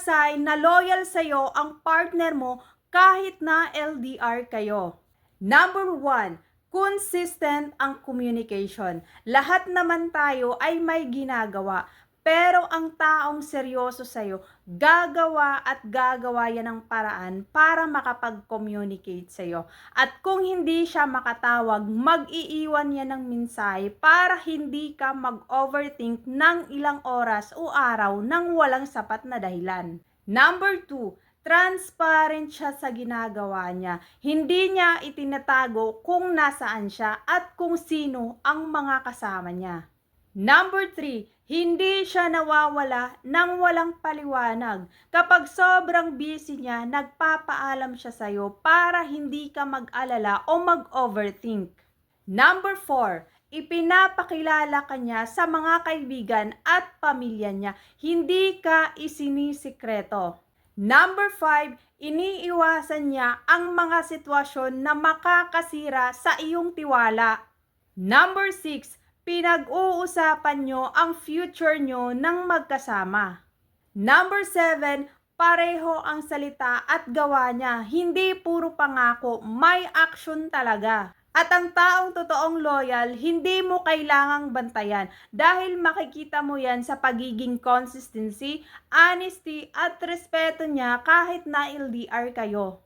sign na loyal sa'yo ang partner mo kahit na LDR kayo. Number 1, consistent ang communication. Lahat naman tayo ay may ginagawa. Pero ang taong seryoso sa'yo, gagawa at gagawa yan ng paraan para makapag-communicate sa'yo. At kung hindi siya makatawag, mag-iiwan yan ng mensahe para hindi ka mag-overthink ng ilang oras o araw nang walang sapat na dahilan. Number 2, transparent siya sa ginagawa niya. Hindi niya itinatago kung nasaan siya at kung sino ang mga kasama niya. Number 3, hindi siya nawawala ng walang paliwanag. Kapag sobrang busy niya, nagpapaalam siya sa'yo para hindi ka mag-alala o mag-overthink. Number 4, ipinapakilala ka niya sa mga kaibigan at pamilya niya. Hindi ka isinisikreto. Number 5, iniiwasan niya ang mga sitwasyon na makakasira sa iyong tiwala. Number 6, pinag-uusapan nyo ang future nyo ng magkasama. Number 7, pareho ang salita at gawa niya. Hindi puro pangako, may action talaga. At ang taong totoong loyal, hindi mo kailangang bantayan dahil makikita mo yan sa pagiging consistency, honesty at respeto niya kahit na LDR kayo.